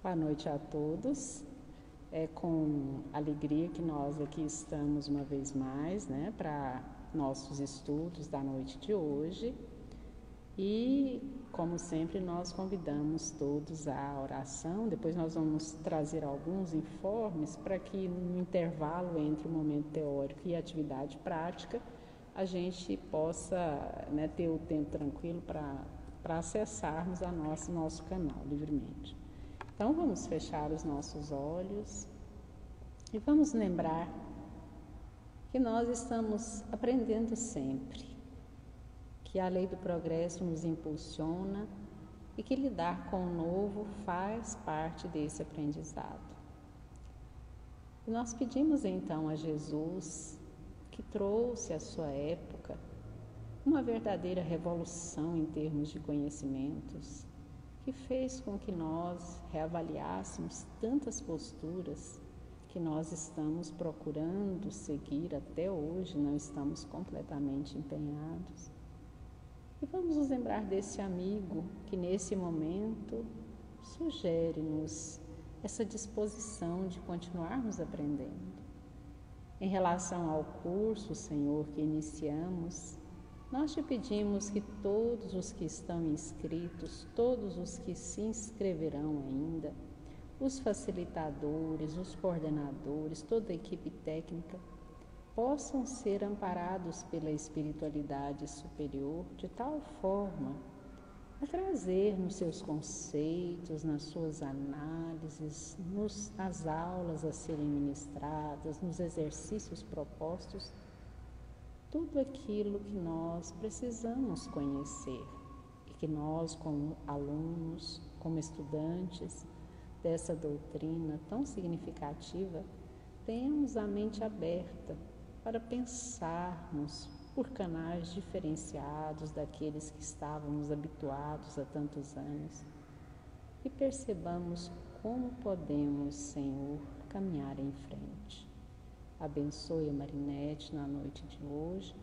Boa noite a todos. É com alegria que nós aqui estamos uma vez mais, para nossos estudos da noite de hoje. E, como sempre, nós convidamos todos à oração. Depois nós vamos trazer alguns informes para que no intervalo entre o momento teórico e a atividade prática, a gente possa ter o tempo tranquilo para acessarmos a nosso canal livremente. Então, vamos fechar os nossos olhos e vamos lembrar que nós estamos aprendendo sempre, que a lei do progresso nos impulsiona e que lidar com o novo faz parte desse aprendizado. E nós pedimos então a Jesus, que trouxe à sua época uma verdadeira revolução em termos de conhecimentos, que fez com que nós reavaliássemos tantas posturas que nós estamos procurando seguir até hoje, não estamos completamente empenhados. E vamos nos lembrar desse amigo que nesse momento sugere-nos essa disposição de continuarmos aprendendo. Em relação ao curso, Senhor, que iniciamos, nós te pedimos que todos os que estão inscritos, todos os que se inscreverão ainda, os facilitadores, os coordenadores, toda a equipe técnica, possam ser amparados pela espiritualidade superior de tal forma a trazer nos seus conceitos, nas suas análises, nas aulas a serem ministradas, nos exercícios propostos, tudo aquilo que nós precisamos conhecer e que nós, como alunos, como estudantes dessa doutrina tão significativa, tenhamos a mente aberta para pensarmos por canais diferenciados daqueles que estávamos habituados há tantos anos e percebamos como podemos, Senhor, caminhar em frente. Abençoe a Marinete na noite de hoje,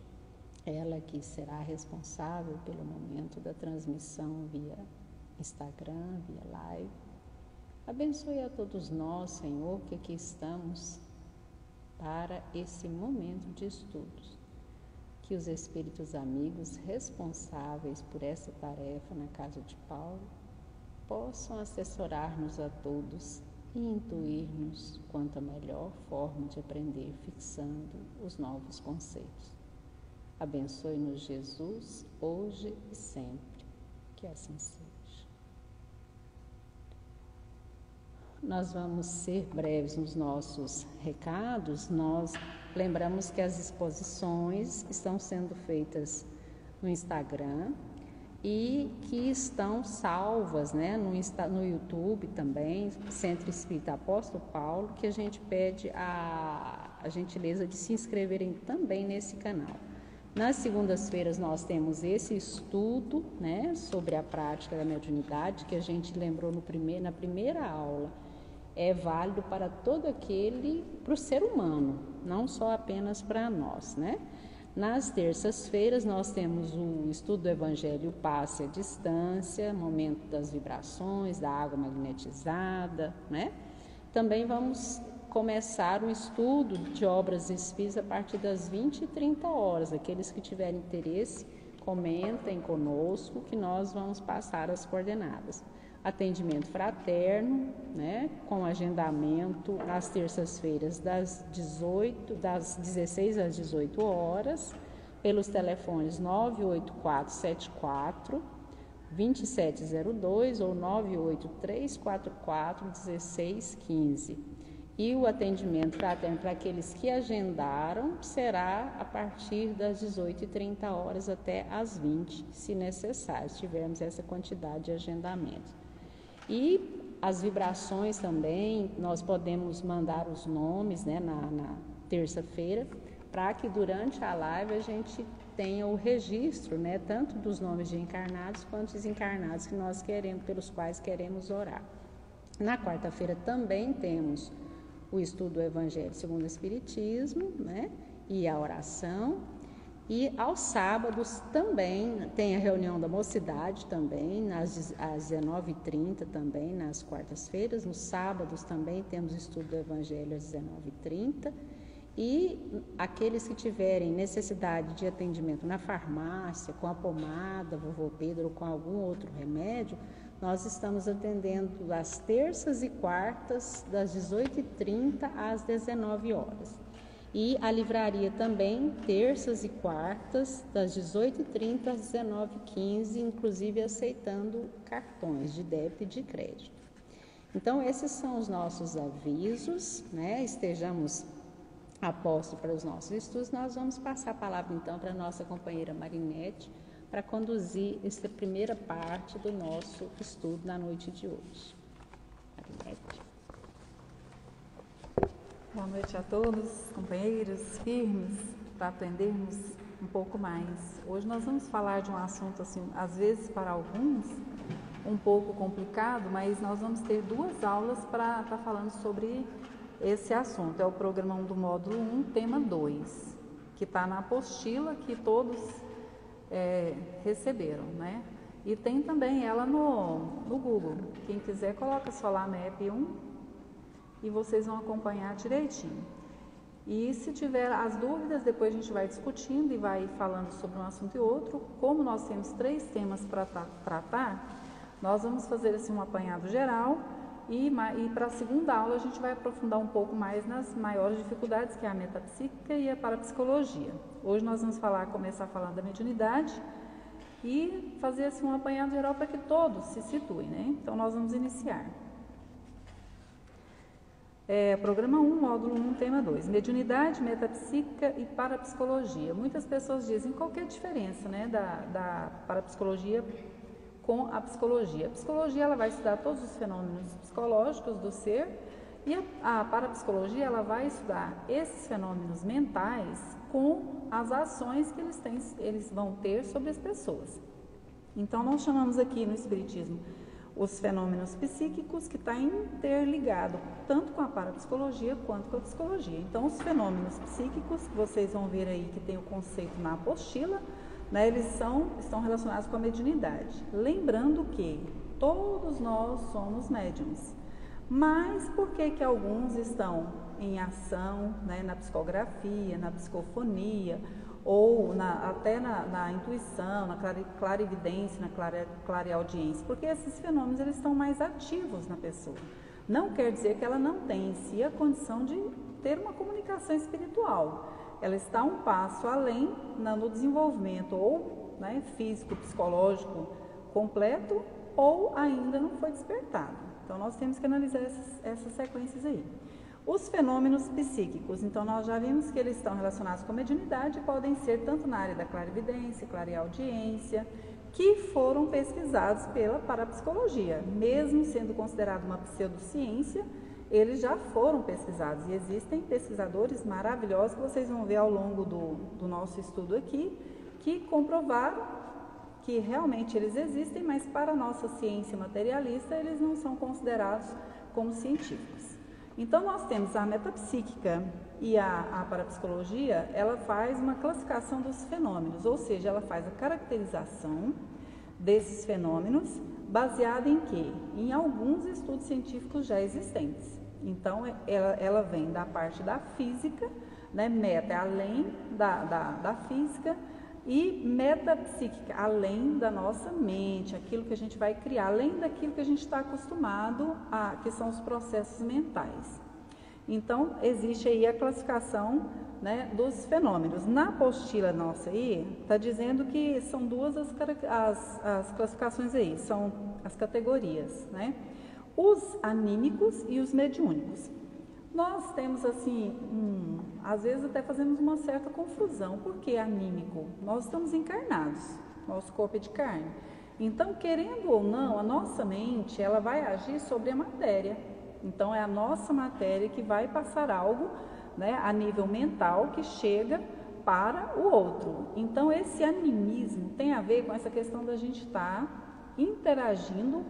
ela que será responsável pelo momento da transmissão via Instagram, via live. Abençoe a todos nós, Senhor, que aqui estamos para esse momento de estudos. Que os espíritos amigos responsáveis por essa tarefa na casa de Paulo possam assessorar-nos a todos e intuir-nos quanto a melhor forma de aprender fixando os novos conceitos. Abençoe-nos, Jesus, hoje e sempre. Que assim seja. Nós vamos ser breves nos nossos recados. Nós lembramos que as exposições estão sendo feitas no Instagram e que estão salvas no YouTube também, Centro Espírita Apóstolo Paulo, que a gente pede a gentileza de se inscreverem também nesse canal. Nas segundas-feiras nós temos esse estudo sobre a prática da mediunidade, que a gente lembrou na primeira aula. É válido para todo aquele, para o ser humano, não só apenas para nós, Nas terças-feiras nós temos o estudo do Evangelho Passe à Distância, momento das vibrações, da água magnetizada, Também vamos começar o estudo de obras espíritas a partir das 20 e 30 horas. Aqueles que tiverem interesse, comentem conosco que nós vamos passar as coordenadas. Atendimento fraterno, com agendamento nas terças-feiras das 16 às 18 horas, pelos telefones 98474-2702 ou 98344-1615. E o atendimento fraterno para aqueles que agendaram será a partir das 18h30 até às 20, se necessário, se tivermos essa quantidade de agendamento. E as vibrações também, nós podemos mandar os nomes na terça-feira, para que durante a live a gente tenha o registro, tanto dos nomes de encarnados quanto desencarnados que nós queremos, pelos quais queremos orar. Na quarta-feira também temos o estudo do Evangelho segundo o Espiritismo, e a oração. E aos sábados também tem a reunião da mocidade também, às 19h30 também, nas quartas-feiras. Nos sábados também temos estudo do Evangelho às 19h30. E aqueles que tiverem necessidade de atendimento na farmácia, com a pomada, vovô Pedro, ou com algum outro remédio, nós estamos atendendo às terças e quartas, das 18h30 às 19h. E a livraria também, terças e quartas, das 18h30 às 19h15, inclusive aceitando cartões de débito e de crédito. Então, esses são os nossos avisos, né? Estejamos apostos para os nossos estudos. Nós vamos passar a palavra, então, para a nossa companheira Marinete, para conduzir essa primeira parte do nosso estudo na noite de hoje. Marinete. Boa noite a todos, companheiros firmes, para aprendermos um pouco mais. Hoje nós vamos falar de um assunto, assim, às vezes para alguns, um pouco complicado, mas nós vamos ter 2 aulas para estar falando sobre esse assunto. É o programa 1 do módulo 1, tema 2, que está na apostila que todos receberam, né? E tem também ela no Google. Quem quiser, coloca Solamep 1 e vocês vão acompanhar direitinho. E se tiver as dúvidas, depois a gente vai discutindo e vai falando sobre um assunto e outro. Como nós temos 3 temas para tratar, nós vamos fazer assim um apanhado geral e para a segunda aula a gente vai aprofundar um pouco mais nas maiores dificuldades, que é a metapsíquica e a parapsicologia. Hoje nós vamos começar falando da mediunidade e fazer assim um apanhado geral para que todos se situem, né? Então nós vamos iniciar. Programa 1, módulo 1, tema 2, mediunidade, metapsíquica e parapsicologia. Muitas pessoas dizem qual que é a diferença, né, da parapsicologia com a psicologia. A psicologia ela vai estudar todos os fenômenos psicológicos do ser e a parapsicologia ela vai estudar esses fenômenos mentais com as ações que eles vão ter sobre as pessoas. Então nós chamamos aqui no Espiritismo os fenômenos psíquicos, que está interligado tanto com a parapsicologia quanto com a psicologia. Então, os fenômenos psíquicos, que vocês vão ver aí que tem o conceito na apostila, né, eles estão relacionados com a mediunidade. Lembrando que todos nós somos médiuns, mas por que alguns estão em ação, né, na psicografia, na psicofonia, ou até na intuição, na clarividência, na clareaudiência, porque esses fenômenos eles estão mais ativos na pessoa. Não quer dizer que ela não tenha em si a condição de ter uma comunicação espiritual. Ela está um passo além no desenvolvimento ou, né, físico, psicológico completo, ou ainda não foi despertado. Então nós temos que analisar essas sequências aí. Os fenômenos psíquicos, então nós já vimos que eles estão relacionados com a mediunidade e podem ser tanto na área da clarividência, clareaudiência, que foram pesquisados pela parapsicologia. Mesmo sendo considerado uma pseudociência, eles já foram pesquisados e existem pesquisadores maravilhosos que vocês vão ver ao longo do nosso estudo aqui, que comprovaram que realmente eles existem, mas para a nossa ciência materialista eles não são considerados como científicos. Então, nós temos a metapsíquica e a parapsicologia, ela faz uma classificação dos fenômenos, ou seja, ela faz a caracterização desses fenômenos baseada em quê? Em alguns estudos científicos já existentes. Então, ela vem da parte da física, né? Meta é além da física, e metapsíquica, além da nossa mente, aquilo que a gente vai criar, além daquilo que a gente está acostumado que são os processos mentais. Então, existe aí a classificação, né, dos fenômenos. Na apostila nossa aí, está dizendo que são 2 as classificações aí, são as categorias, né? Os anímicos e os mediúnicos. Nós temos assim, às vezes até fazemos uma certa confusão. Por que anímico? Nós estamos encarnados, nosso corpo é de carne. Então, querendo ou não, a nossa mente, ela vai agir sobre a matéria. Então, é a nossa matéria que vai passar algo, né, a nível mental que chega para o outro. Então, esse animismo tem a ver com essa questão da gente estar interagindo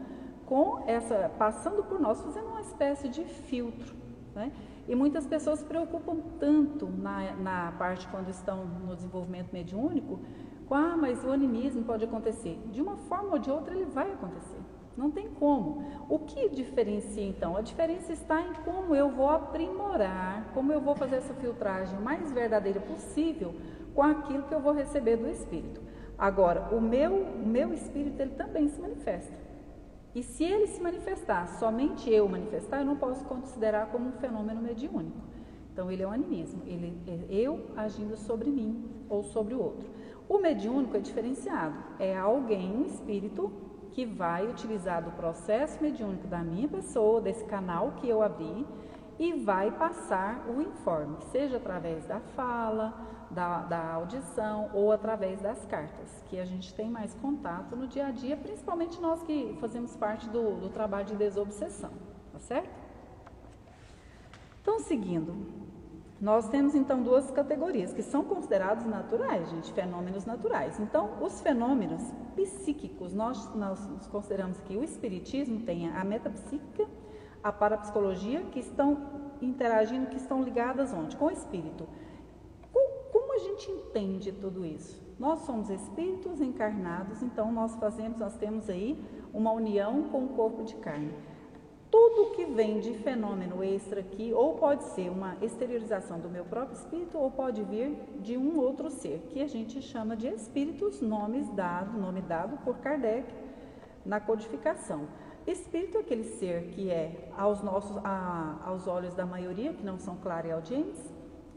com passando por nós, fazendo uma espécie de filtro, né? E muitas pessoas se preocupam tanto na parte quando estão no desenvolvimento mediúnico, com, mas o animismo pode acontecer. De uma forma ou de outra ele vai acontecer, não tem como. O que diferencia então? A diferença está em como eu vou aprimorar, como eu vou fazer essa filtragem mais verdadeira possível com aquilo que eu vou receber do Espírito. Agora, o meu Espírito, ele também se manifesta. E se ele se manifestar, somente eu manifestar, eu não posso considerar como um fenômeno mediúnico. Então, ele é um animismo, ele é eu agindo sobre mim ou sobre o outro. O mediúnico é diferenciado, é alguém, um espírito, que vai utilizar do processo mediúnico da minha pessoa, desse canal que eu abri, e vai passar o informe, seja através da fala, da audição ou através das cartas, que a gente tem mais contato no dia a dia, principalmente nós que fazemos parte do trabalho de desobsessão, tá certo? Então, seguindo, nós temos então duas categorias que são considerados naturais, gente, fenômenos naturais. Então, os fenômenos psíquicos, nós consideramos que o espiritismo tem a metapsíquica, a parapsicologia, que estão interagindo, que estão ligadas onde? Com o espírito. Como a gente entende tudo isso? Nós somos espíritos encarnados, então nós temos aí uma união com o corpo de carne. Tudo que vem de fenômeno extra aqui, ou pode ser uma exteriorização do meu próprio espírito, ou pode vir de um outro ser, que a gente chama de espíritos, nome dado por Kardec na codificação. Espírito é aquele ser que é, aos olhos da maioria, que não são clareaudientes,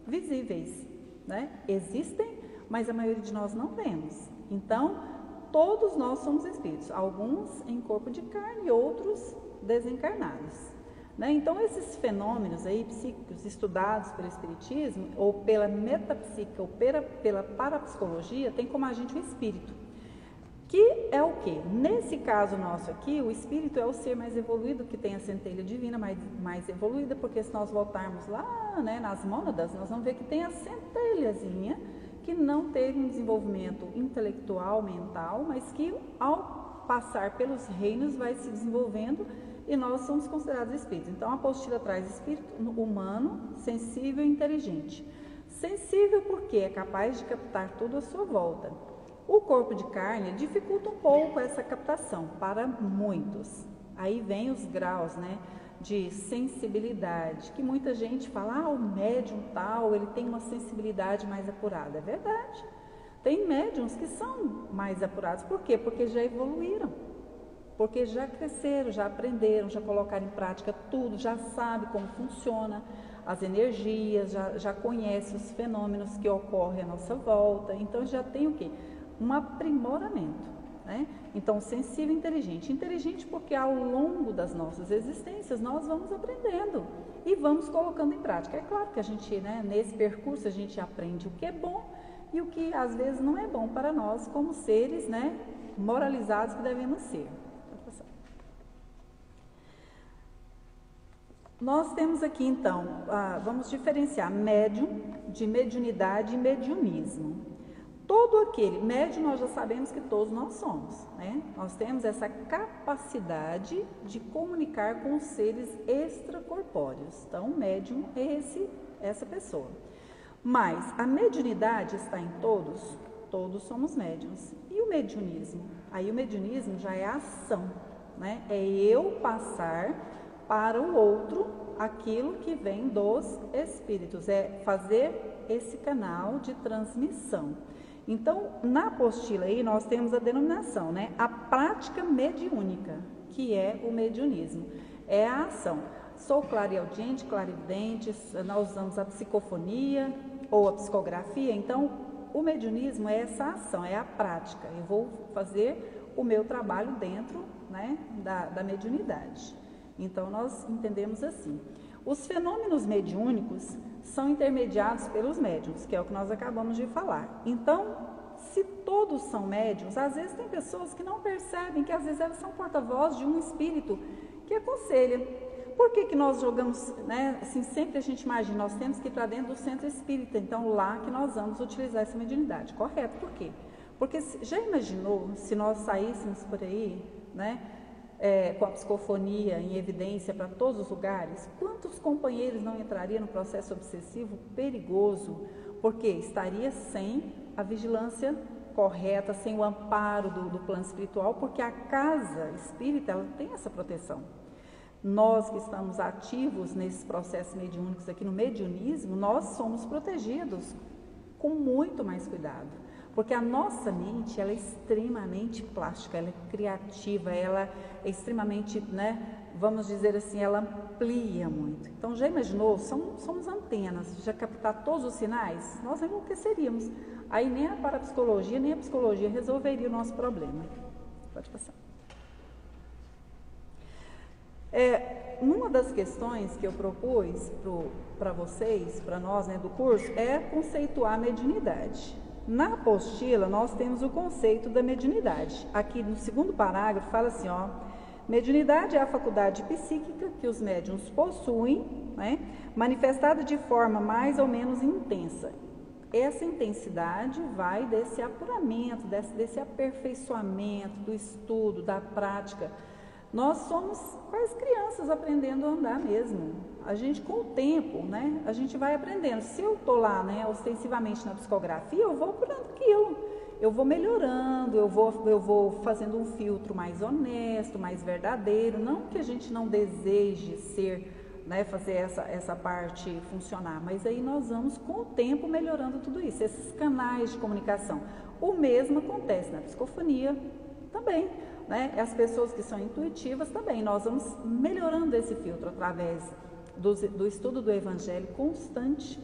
visíveis, né? Existem, mas a maioria de nós não vemos. Então, todos nós somos espíritos, alguns em corpo de carne e outros desencarnados, né? Então, esses fenômenos aí psíquicos estudados pelo espiritismo, ou pela metapsíquica, ou pela parapsicologia, tem como agente o espírito, que é o quê? Nesse caso nosso aqui, o espírito é o ser mais evoluído, que tem a centelha divina mais evoluída, porque se nós voltarmos lá, né, nas mônadas, nós vamos ver que tem a centelhazinha, que não teve um desenvolvimento intelectual, mental, mas que ao passar pelos reinos vai se desenvolvendo e nós somos considerados espíritos. Então a apostila traz espírito humano, sensível e inteligente. Sensível porque é capaz de captar tudo à sua volta. O corpo de carne dificulta um pouco essa captação para muitos. Aí vem os graus, né, de sensibilidade, que muita gente fala, o médium tal, ele tem uma sensibilidade mais apurada. É verdade. Tem médiums que são mais apurados. Por quê? Porque já evoluíram. Porque já cresceram, já aprenderam, já colocaram em prática tudo, já sabe como funciona as energias, já conhece os fenômenos que ocorrem à nossa volta. Então já tem o quê? Um aprimoramento, né? Então, sensível e inteligente. Inteligente porque ao longo das nossas existências nós vamos aprendendo e vamos colocando em prática. É claro que a gente, né, nesse percurso a gente aprende o que é bom e o que às vezes não é bom para nós como seres, né, moralizados que devemos ser. Nós temos aqui então, vamos diferenciar médium de mediunidade e mediunismo. Todo aquele médium, nós já sabemos que todos nós somos, né? Nós temos essa capacidade de comunicar com os seres extracorpóreos. Então, médium é essa pessoa. Mas a mediunidade está em todos? Todos somos médiums. E o mediunismo? Aí o mediunismo já é a ação, né? É eu passar para o outro aquilo que vem dos espíritos, é fazer esse canal de transmissão. Então, na apostila aí nós temos a denominação, né? A prática mediúnica, que é o mediunismo, é a ação. Sou clareaudiente, clarividente, nós usamos a psicofonia ou a psicografia. Então, o mediunismo é essa ação, é a prática. Eu vou fazer o meu trabalho dentro, né, da mediunidade. Então, nós entendemos assim. Os fenômenos mediúnicos são intermediados pelos médiuns, que é o que nós acabamos de falar. Então, se todos são médiuns, às vezes tem pessoas que não percebem que às vezes elas são porta-voz de um espírito que aconselha. Por que nós jogamos, né, assim, sempre a gente imagina, nós temos que ir para dentro do centro espírita, então lá que nós vamos utilizar essa mediunidade. Correto, por quê? Porque já imaginou se nós saíssemos por aí, né, com a psicofonia em evidência para todos os lugares, quantos companheiros não entrariam no processo obsessivo perigoso, porque estaria sem a vigilância correta, sem o amparo do plano espiritual, porque a casa espírita ela tem essa proteção. Nós que estamos ativos nesses processos mediúnicos aqui no mediunismo, nós somos protegidos com muito mais cuidado, porque a nossa mente ela é extremamente plástica, ela é criativa, ela é extremamente, vamos dizer assim, ela amplia muito. Então já imaginou, somos antenas, já captar todos os sinais, nós enlouqueceríamos. Aí nem a parapsicologia, nem a psicologia resolveria o nosso problema. Pode passar. Uma das questões que eu propus para vocês, para nós do curso, é conceituar a mediunidade. Na apostila, nós temos o conceito da mediunidade. Aqui no segundo parágrafo fala assim, mediunidade é a faculdade psíquica que os médiuns possuem, manifestada de forma mais ou menos intensa. Essa intensidade vai desse apuramento, desse aperfeiçoamento, do estudo, da prática. Nós somos as crianças aprendendo a andar mesmo. A gente, com o tempo, a gente vai aprendendo. Se eu estou lá, ostensivamente na psicografia, eu vou apurando aquilo. Eu vou melhorando, eu vou fazendo um filtro mais honesto, mais verdadeiro. Não que a gente não deseje ser, fazer essa parte funcionar, mas aí nós vamos, com o tempo, melhorando tudo isso. Esses canais de comunicação. O mesmo acontece na psicofonia também. As pessoas que são intuitivas também, nós vamos melhorando esse filtro através do estudo do Evangelho constante.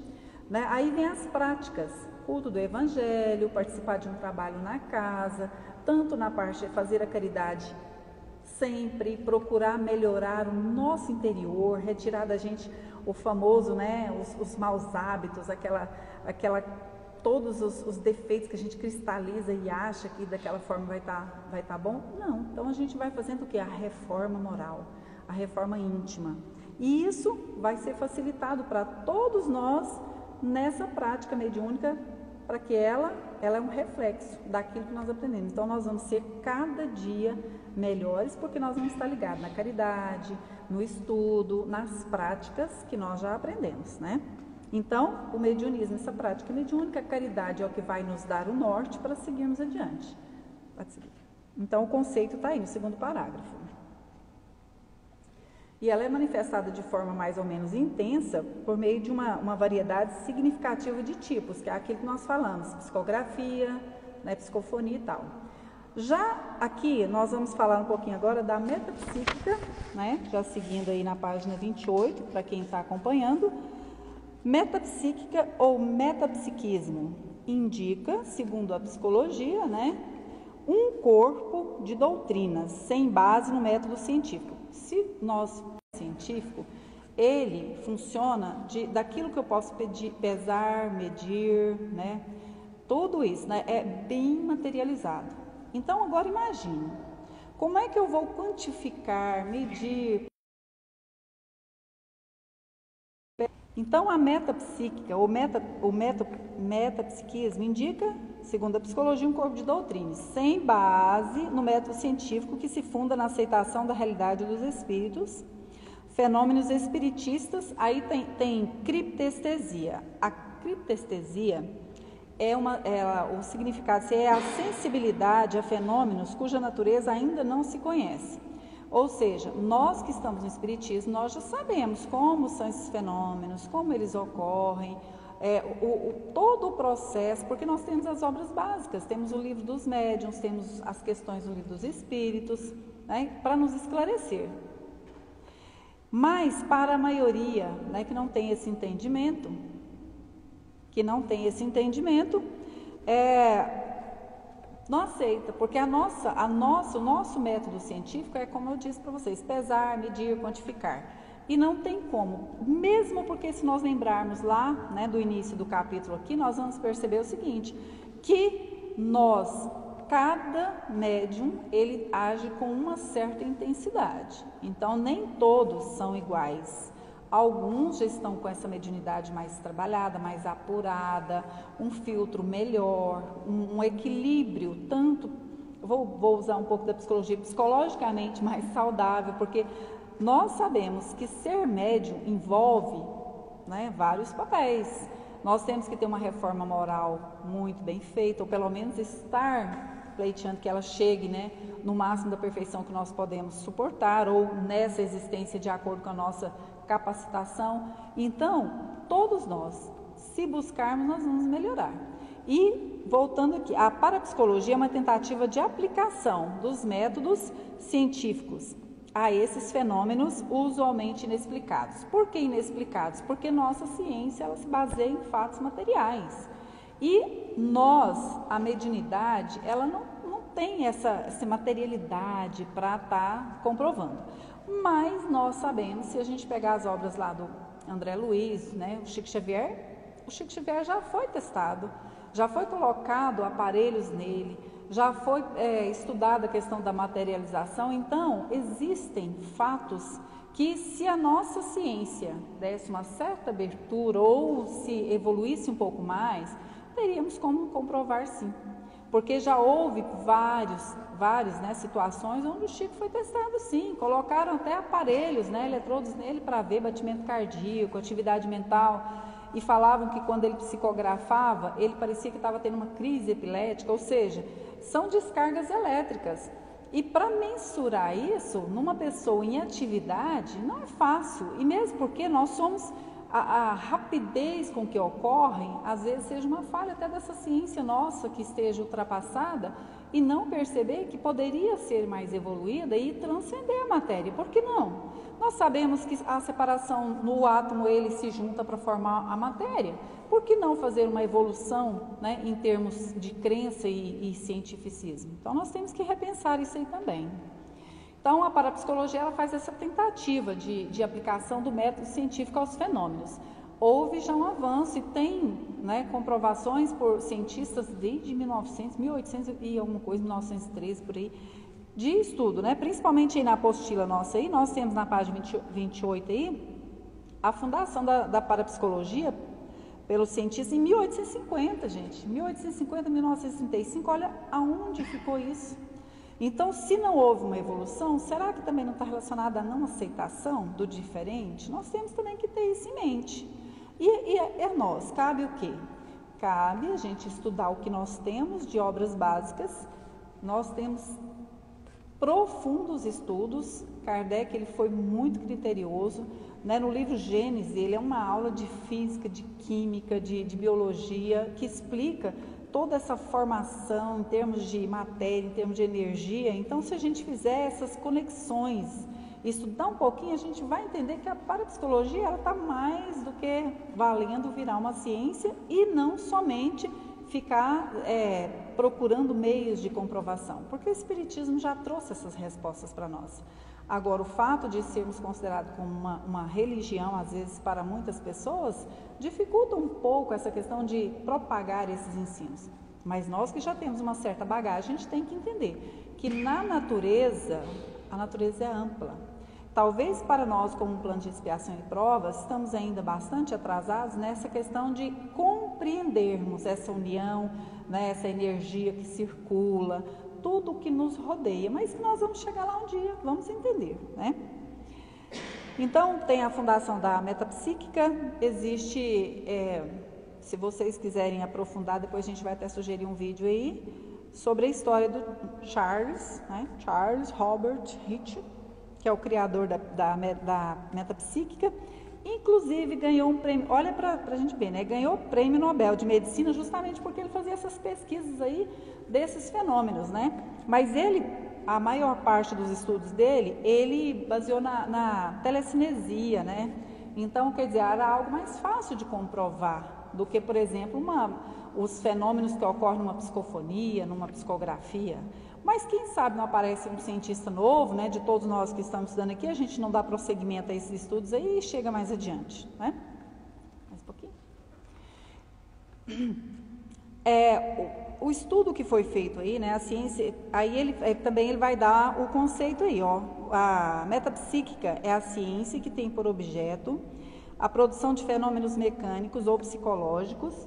Aí vem as práticas, culto do Evangelho, participar de um trabalho na casa, tanto na parte de fazer a caridade sempre, procurar melhorar o nosso interior, retirar da gente o famoso, os maus hábitos, todos os defeitos que a gente cristaliza e acha que daquela forma vai tá bom. Não, então a gente vai fazendo o quê? A reforma moral, a reforma íntima. E isso vai ser facilitado para todos nós nessa prática mediúnica, para que ela é um reflexo daquilo que nós aprendemos. Então nós vamos ser cada dia melhores, porque nós vamos estar ligados na caridade, no estudo, nas práticas que nós já aprendemos, Então, o mediunismo, essa prática mediúnica, a caridade é o que vai nos dar o norte para seguirmos adiante. Pode seguir. Então, o conceito está aí no segundo parágrafo. E ela é manifestada de forma mais ou menos intensa por meio de uma variedade significativa de tipos, que é aquilo que nós falamos, psicografia, psicofonia e tal. Já aqui, nós vamos falar um pouquinho agora da metapsíquica, já seguindo aí na página 28, para quem está acompanhando. Metapsíquica ou metapsiquismo indica, segundo a psicologia, um corpo de doutrinas sem base no método científico. Se nós científico, ele funciona daquilo que eu posso pesar, medir, tudo isso, é bem materializado. Então agora imagine, como é que eu vou quantificar, medir? Então, a metapsíquica, ou metapsiquismo, indica, segundo a psicologia, um corpo de doutrinas, sem base no método científico que se funda na aceitação da realidade dos espíritos, fenômenos espiritistas. Aí tem criptestesia. A criptestesia o significado é a sensibilidade a fenômenos cuja natureza ainda não se conhece. Ou seja, nós que estamos no Espiritismo, nós já sabemos como são esses fenômenos, como eles ocorrem, todo o processo, porque nós temos as obras básicas, temos o livro dos médiuns, temos as questões do livro dos Espíritos, para nos esclarecer. Mas para a maioria que não tem esse entendimento, não aceita, porque o nosso método científico é, como eu disse para vocês, pesar, medir, quantificar. E não tem como, mesmo porque se nós lembrarmos lá, do início do capítulo aqui, nós vamos perceber o seguinte, que cada médium, ele age com uma certa intensidade. Então, nem todos são iguais. Alguns já estão com essa mediunidade mais trabalhada, mais apurada, um filtro melhor, um equilíbrio tanto vou usar um pouco da psicologia, psicologicamente mais saudável, porque nós sabemos que ser médium envolve, né, vários papéis. Nós temos que ter uma reforma moral muito bem feita, ou pelo menos estar pleiteando que ela chegue, né, no máximo da perfeição que nós podemos suportar, ou nessa existência de acordo com a nossa capacitação. Então, todos nós, se buscarmos, nós vamos melhorar. E, voltando aqui, a parapsicologia é uma tentativa de aplicação dos métodos científicos a esses fenômenos usualmente inexplicados. Por que inexplicados? Porque nossa ciência ela se baseia em fatos materiais. E nós, a mediunidade, ela não tem essa materialidade para estar comprovando. Mas nós sabemos, se a gente pegar as obras lá do André Luiz, né, o Chico Xavier já foi testado, já foi colocado aparelhos nele, já foi estudada a questão da materialização. Então, existem fatos que, se a nossa ciência desse uma certa abertura ou se evoluísse um pouco mais, teríamos como comprovar sim. Porque já houve várias, né, situações onde o Chico foi testado sim, colocaram até aparelhos, né, eletrodos nele para ver batimento cardíaco, atividade mental, e falavam que quando ele psicografava, ele parecia que estava tendo uma crise epilética, ou seja, são descargas elétricas. E para mensurar isso numa pessoa em atividade não é fácil, e mesmo porque nós somos a rapidez com que ocorrem, às vezes seja uma falha até dessa ciência nossa que esteja ultrapassada e não perceber que poderia ser mais evoluída e transcender a matéria. Por que não? Nós sabemos que a separação no átomo ele se junta para formar a matéria. Por que não fazer uma evolução, né, em termos de crença e cientificismo? Então nós temos que repensar isso aí também. Então, a parapsicologia ela faz essa tentativa de aplicação do método científico aos fenômenos. Houve já um avanço e tem, né, comprovações por cientistas desde 1800 e alguma coisa, 1913, por aí, de estudo, né? Principalmente aí na apostila nossa, aí, nós temos na página 28 aí, a fundação da parapsicologia pelos cientistas em 1850, gente. 1850, 1935, olha aonde ficou isso. Então, se não houve uma evolução, será que também não está relacionada à não aceitação do diferente? Nós temos também que ter isso em mente. E a nós, cabe o quê? Cabe a gente estudar o que nós temos de obras básicas. Nós temos profundos estudos. Kardec ele foi muito criterioso, né? No livro Gênesis, ele é uma aula de física, de química, de biologia, que explica toda essa formação em termos de matéria, em termos de energia. Então, se a gente fizer essas conexões, estudar um pouquinho, a gente vai entender que a parapsicologia ela está mais do que valendo virar uma ciência e não somente ficar procurando meios de comprovação, porque o Espiritismo já trouxe essas respostas para nós. Agora, o fato de sermos considerados como uma religião, às vezes, para muitas pessoas, dificulta um pouco essa questão de propagar esses ensinos. Mas nós que já temos uma certa bagagem, a gente tem que entender que na natureza, a natureza é ampla. Talvez para nós, como um plano de expiação e provas, estamos ainda bastante atrasados nessa questão de compreendermos essa união, né, essa energia que circula, tudo que nos rodeia, mas que nós vamos chegar lá um dia, vamos entender, né? Então, tem a fundação da metapsíquica, existe, se vocês quiserem aprofundar, depois a gente vai até sugerir um vídeo aí, sobre a história do Charles, né? Charles Robert Hitch, que é o criador da metapsíquica, inclusive ganhou um prêmio, olha para a gente ver, né? Ganhou o prêmio Nobel de Medicina justamente porque ele fazia essas pesquisas aí desses fenômenos, né? Mas ele, a maior parte dos estudos dele, ele baseou na telecinesia, né? Então, quer dizer, era algo mais fácil de comprovar do que, por exemplo, os fenômenos que ocorrem numa psicofonia, numa psicografia. Mas quem sabe não aparece um cientista novo, né? De todos nós que estamos estudando aqui, a gente não dá prosseguimento a esses estudos aí e chega mais adiante, né? Mais um pouquinho. O estudo que foi feito aí, né? A ciência, aí ele também vai dar o conceito aí, ó. A metapsíquica é a ciência que tem por objeto a produção de fenômenos mecânicos ou psicológicos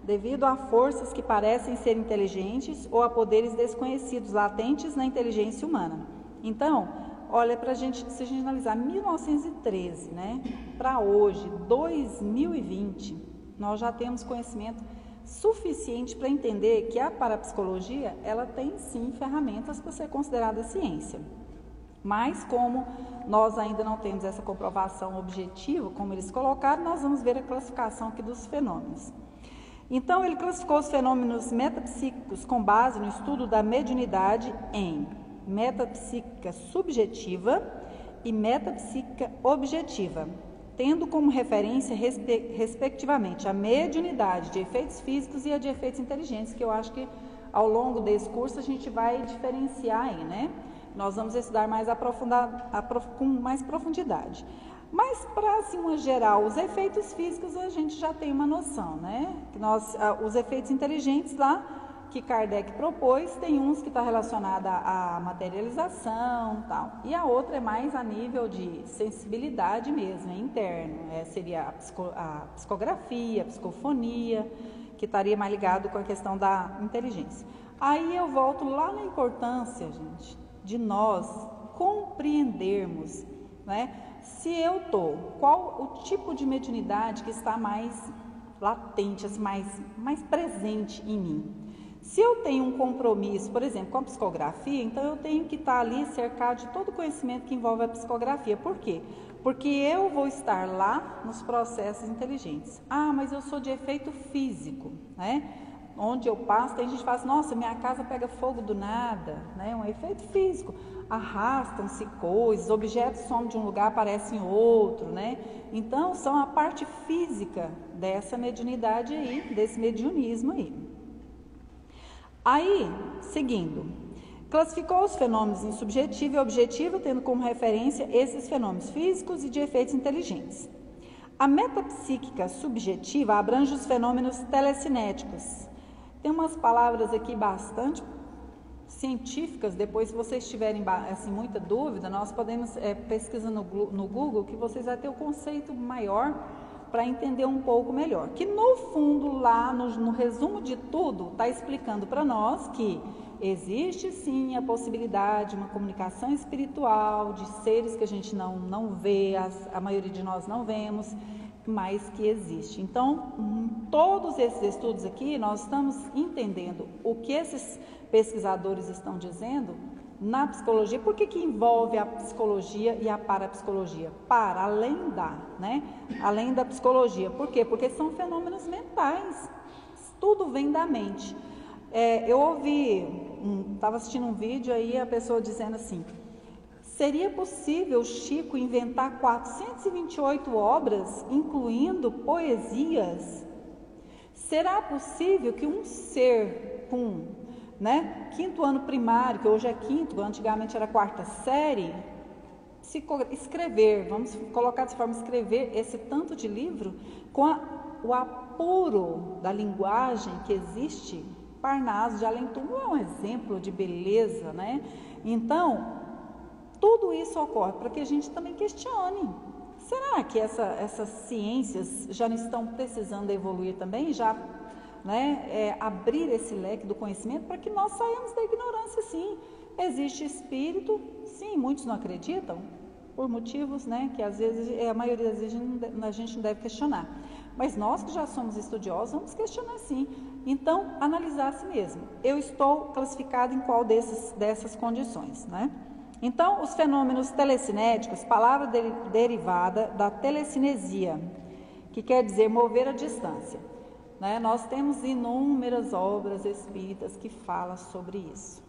devido a forças que parecem ser inteligentes ou a poderes desconhecidos, latentes na inteligência humana. Então, olha, se a gente analisar 1913, né, para hoje, 2020, nós já temos conhecimento suficiente para entender que a parapsicologia, ela tem sim ferramentas para ser considerada ciência. Mas como nós ainda não temos essa comprovação objetiva, como eles colocaram, nós vamos ver a classificação aqui dos fenômenos. Então, ele classificou os fenômenos metapsíquicos com base no estudo da mediunidade em metapsíquica subjetiva e metapsíquica objetiva, tendo como referência, respectivamente, a mediunidade de efeitos físicos e a de efeitos inteligentes, que eu acho que ao longo desse curso a gente vai diferenciar aí, né? Nós vamos estudar mais com mais profundidade. Mas, para assim, uma geral, os efeitos físicos a gente já tem uma noção, né? Os efeitos inteligentes lá, que Kardec propôs, tem uns que está relacionado à materialização, tal, e a outra é mais a nível de sensibilidade mesmo, é interno, seria a psicografia, a psicofonia, que estaria mais ligado com a questão da inteligência. Aí eu volto lá na importância, gente, de nós compreendermos, né, se eu estou, qual o tipo de mediunidade que está mais latente, mais presente em mim. Se eu tenho um compromisso, por exemplo, com a psicografia, então eu tenho que estar ali cercado de todo o conhecimento que envolve a psicografia. Por quê? Porque eu vou estar lá nos processos inteligentes. Ah, mas eu sou de efeito físico, né? Onde eu passo, tem gente que fala assim, nossa, minha casa pega fogo do nada, né? Um efeito físico. Arrastam-se coisas, objetos somem de um lugar, aparecem em outro, né? Então, são a parte física dessa mediunidade aí, desse mediunismo aí. Aí, seguindo, classificou os fenômenos em subjetivo e objetivo, tendo como referência esses fenômenos físicos e de efeitos inteligentes. A metapsíquica subjetiva abrange os fenômenos telecinéticos. Tem umas palavras aqui bastante científicas, depois se vocês tiverem assim, muita dúvida, nós podemos pesquisar no Google, que vocês vão ter o conceito maior para entender um pouco melhor. Que no fundo, lá no resumo de tudo, está explicando para nós que existe sim a possibilidade de uma comunicação espiritual, de seres que a gente não vê, a maioria de nós não vemos, mas que existe. Então, todos esses estudos aqui, nós estamos entendendo o que esses pesquisadores estão dizendo na psicologia. Por que envolve a psicologia e a parapsicologia? Além da psicologia. Por quê? Porque são fenômenos mentais. Tudo vem da mente. Eu estava assistindo um vídeo aí, a pessoa dizendo assim, seria possível Chico inventar 428 obras, incluindo poesias? Será possível que um ser com quinto ano primário, que hoje é quinto, antigamente era quarta série, escrever, vamos colocar dessa forma, escrever esse tanto de livro com o apuro da linguagem que existe? Parnaso de Além Túmulo é um exemplo de beleza, né? Então, tudo isso ocorre para que a gente também questione. Será que essas ciências já não estão precisando evoluir também? Já abrir esse leque do conhecimento para que nós saiamos da ignorância, sim. Existe espírito, sim, muitos não acreditam, por motivos, que às vezes, a maioria das vezes a gente não deve questionar. Mas nós que já somos estudiosos, vamos questionar sim. Então, analisar a si mesmo. Eu estou classificado em qual dessas condições, né? Então, os fenômenos telecinéticos, palavra derivada da telecinesia, que quer dizer mover a distância. Nós temos inúmeras obras espíritas que falam sobre isso,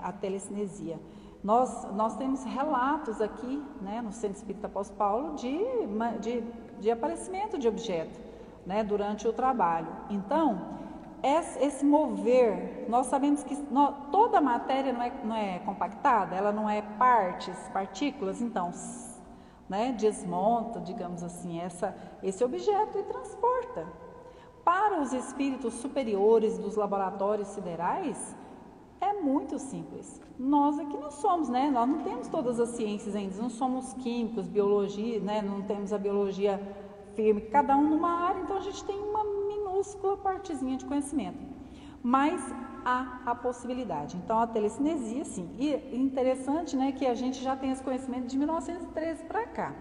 a telecinesia. Nós temos relatos aqui, no Centro Espírita Apóstolo Paulo, de aparecimento de objeto, durante o trabalho. Então, esse mover, nós sabemos que toda a matéria não é compactada, ela não é partículas, então, desmonta, digamos assim, esse objeto e transporta. Para os espíritos superiores dos laboratórios siderais, é muito simples. Nós aqui não somos, nós não temos todas as ciências ainda, não somos químicos, biologia, não temos a biologia firme, cada um numa área, então a gente tem uma minúscula minúscula partezinha de conhecimento, mas há a possibilidade. Então, a telecinesia, sim. E interessante, né, que a gente já tem esse conhecimento de 1913 para cá.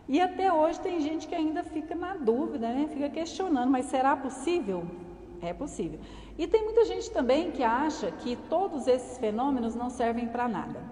E até hoje tem gente que ainda fica na dúvida, né, fica questionando, mas será possível? É possível. E tem muita gente também que acha que todos esses fenômenos não servem para nada.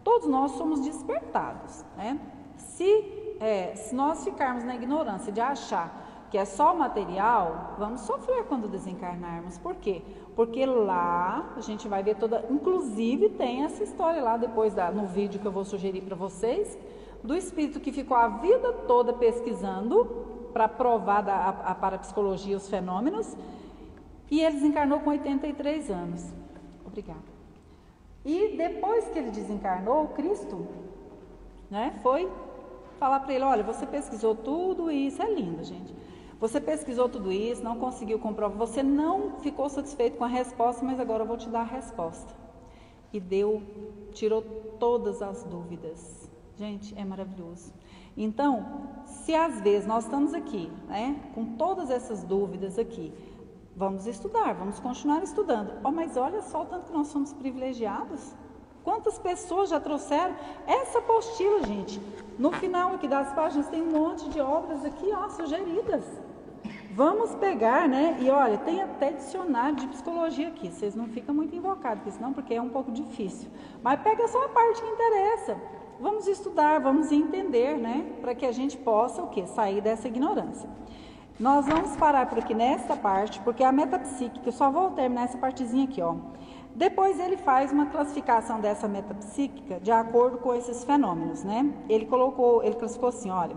Todos nós somos despertados, né? Se nós ficarmos na ignorância de achar que é só material, vamos sofrer quando desencarnarmos. Por quê? Porque lá a gente vai ver toda... Inclusive tem essa história lá depois no vídeo que eu vou sugerir para vocês, do espírito que ficou a vida toda pesquisando para provar a parapsicologia, os fenômenos, e ele desencarnou com 83 anos. Obrigada. E depois que ele desencarnou, o Cristo, né, foi falar para ele, olha, você pesquisou tudo isso, é lindo, gente. Você pesquisou tudo isso, não conseguiu comprovar, você não ficou satisfeito com a resposta, mas agora eu vou te dar a resposta. E tirou todas as dúvidas. Gente, é maravilhoso. Então, se às vezes nós estamos aqui, né, com todas essas dúvidas aqui, vamos estudar, vamos continuar estudando. Mas olha só o tanto que nós somos privilegiados. Quantas pessoas já trouxeram essa apostila, gente? No final aqui das páginas tem um monte de obras aqui, ó, sugeridas. Vamos pegar, né? E olha, tem até dicionário de psicologia aqui. Vocês não ficam muito invocados, senão porque é um pouco difícil. Mas pega só a parte que interessa. Vamos estudar, vamos entender, né? Para que a gente possa o quê? Sair dessa ignorância. Nós vamos parar por aqui nessa parte, porque a metapsíquica, eu só vou terminar essa partezinha aqui, ó. Depois ele faz uma classificação dessa metapsíquica de acordo com esses fenômenos, né? Ele classificou assim, olha,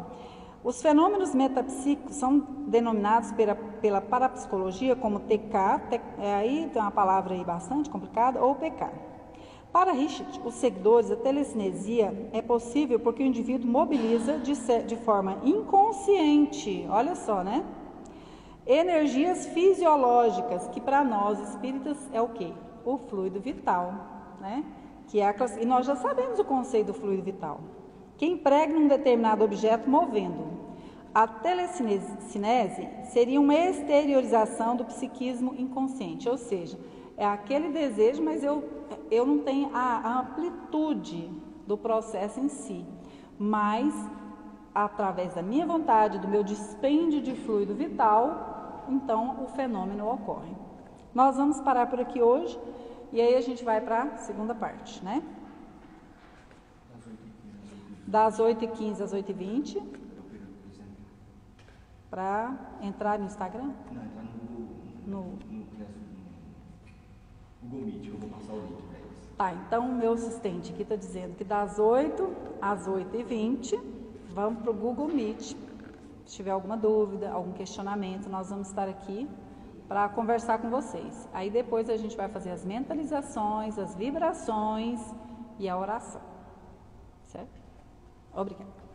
os fenômenos metapsíquicos são denominados pela parapsicologia como TK, aí tem uma palavra aí bastante complicada, ou PK. Para Richard, os seguidores, a telecinesia é possível porque o indivíduo mobiliza de forma inconsciente, olha só, né? Energias fisiológicas, que para nós espíritas é o quê? O fluido vital, né? E nós já sabemos o conceito do fluido vital. Que impregna um determinado objeto movendo. A telecinese seria uma exteriorização do psiquismo inconsciente, ou seja, é aquele desejo, mas eu não tenho a amplitude do processo em si, mas através da minha vontade, do meu dispêndio de fluido vital, então o fenômeno ocorre. Nós vamos parar por aqui hoje e aí a gente vai para a segunda parte, né? Das 8h15 às 8h20, para entrar no Instagram? Não, entrar no Google Meet, eu vou passar o link para eles. Tá, então o meu assistente aqui está dizendo que das 8 às 8h20, vamos para o Google Meet. Se tiver alguma dúvida, algum questionamento, nós vamos estar aqui para conversar com vocês. Aí depois a gente vai fazer as mentalizações, as vibrações e a oração. Certo? Obrigada.